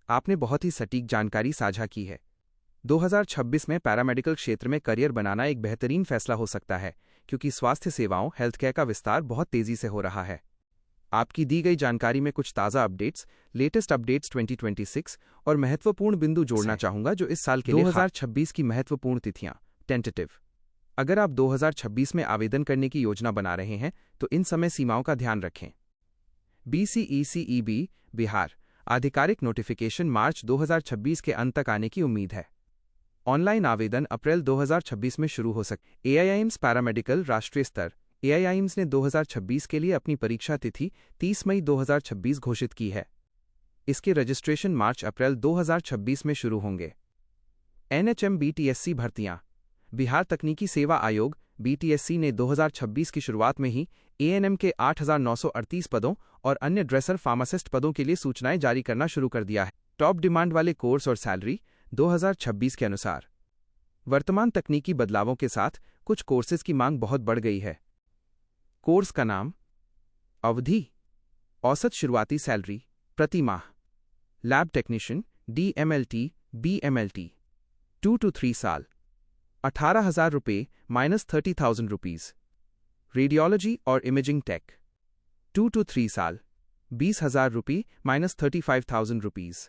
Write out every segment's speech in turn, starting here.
आपने बहुत ही सटीक जानकारी साझा की है। 2026 में पैरामेडिकल क्षेत्र में करियर बनाना एक बेहतरीन फैसला हो सकता है, क्योंकि स्वास्थ्य सेवाओं हेल्थ केयर का विस्तार बहुत तेजी से हो रहा है। आपकी दी गई जानकारी में कुछ ताज़ा अपडेट्स, लेटेस्ट अपडेट्स 2026 और महत्वपूर्ण बिंदु जोड़ना चाहूंगा जो इस साल के लिए 2026 की महत्वपूर्ण तिथियां टेंटेटिव। अगर आप 2026 में आवेदन करने की योजना बना रहे हैं तो इन समय सीमाओं का ध्यान रखें। BCECEB बिहार आधिकारिक नोटिफिकेशन मार्च 2026 के अंत तक आने की उम्मीद है। ऑनलाइन आवेदन अप्रैल 2026 में शुरू हो सकते। AIIMS पैरामेडिकल राष्ट्रीय स्तर AIIMS ने 2026 के लिए अपनी परीक्षा तिथि 30 मई 2026 घोषित की है। इसके रजिस्ट्रेशन मार्च अप्रैल 2026 में शुरू होंगे। NHM BTSC भर्तियां बिहार तकनीकी सेवा आयोग BTSC ने 2026 की शुरुआत में ही ANM के 8,938 पदों और अन्य ड्रेसर फार्मासिस्ट पदों के लिए सूचनाएं जारी करना शुरू कर दिया है। टॉप डिमांड वाले कोर्स और सैलरी 2026 के अनुसार। वर्तमान तकनीकी बदलावों के साथ कुछ कोर्सेज की मांग बहुत बढ़ गई है। कोर्स का नाम, अवधि, औसत शुरुआती सैलरी प्रति माह। Lab technician DMLT BMLT 2 to 3 साल 18,000 रुपये -30,000 रुपीज़। रेडियोलॉजी और इमेजिंग टेक 2 to 3 साल 20,000 रुपये -35,000 रुपीज़।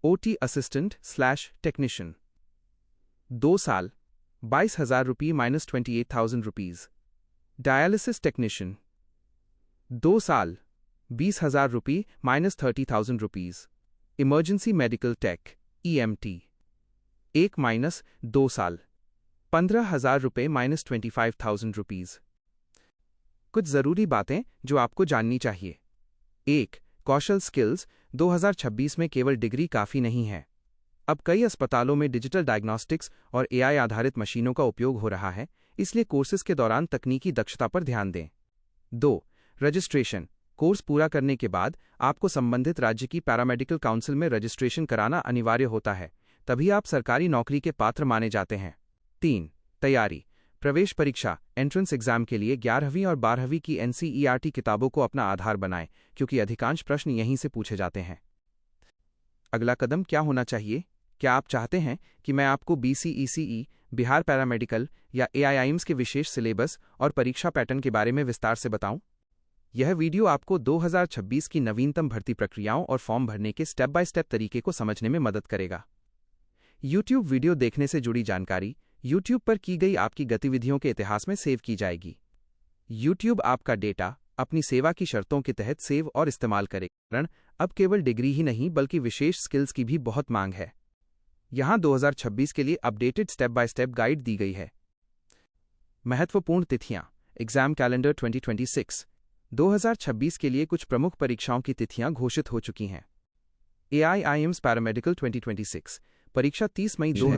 OT असिस्टेंट / टेक्नीशियन 2 साल 22,000 रुपये -28,000 रुपीज़। डायलिसिस टेक्नीशियन 2 साल 20,000 रुपये -30,000 rupees. Emergency medical take EMT 1-2 साल 15,000 रुपये -25,000 रुपीज़। कुछ ज़रूरी बातें जो आपको जाननी चाहिए। 1. कौशल स्किल्स 2026 में केवल डिग्री काफ़ी नहीं है। अब कई अस्पतालों में डिजिटल डायग्नोस्टिक्स और AI आधारित मशीनों का उपयोग हो रहा है, इसलिए कोर्सेज के दौरान तकनीकी दक्षता पर ध्यान दें। 2. रजिस्ट्रेशन कोर्स पूरा करने के बाद आपको संबंधित राज्य की पैरामेडिकल काउंसिल में रजिस्ट्रेशन कराना अनिवार्य होता है, तभी आप सरकारी नौकरी के पात्र माने जाते हैं। 3. तैयारी प्रवेश परीक्षा एंट्रेंस एग्जाम के लिए 11वीं और 12वीं की NCERT किताबों को अपना आधार बनाएं, क्योंकि अधिकांश प्रश्न यहीं से पूछे जाते हैं। अगला कदम क्या होना चाहिए? क्या आप चाहते हैं कि मैं आपको BCECE बिहार पैरामेडिकल या AIIMS के विशेष सिलेबस और परीक्षा पैटर्न के बारे में विस्तार से बताऊं? यह वीडियो आपको 2026 की नवीनतम भर्ती प्रक्रियाओं और फॉर्म भरने के स्टेप बाय स्टेप तरीके को समझने में मदद करेगा। YouTube वीडियो देखने से जुड़ी जानकारी YouTube पर की गई आपकी गतिविधियों के इतिहास में सेव की जाएगी। YouTube आपका डेटा अपनी सेवा की शर्तों के तहत सेव और इस्तेमाल करेगा। अब केवल डिग्री ही नहीं बल्कि विशेष स्किल्स की भी बहुत मांग है। यहाँ 2026 के लिए updated step by step guide दी गई है। महत्वपूर्ण तिथियां एग्जाम कैलेंडर 2026 2026 के लिए कुछ प्रमुख परीक्षाओं की तिथियां घोषित हो चुकी हैं। AIIMS पैरामेडिकल 2026 परीक्षा 30 मई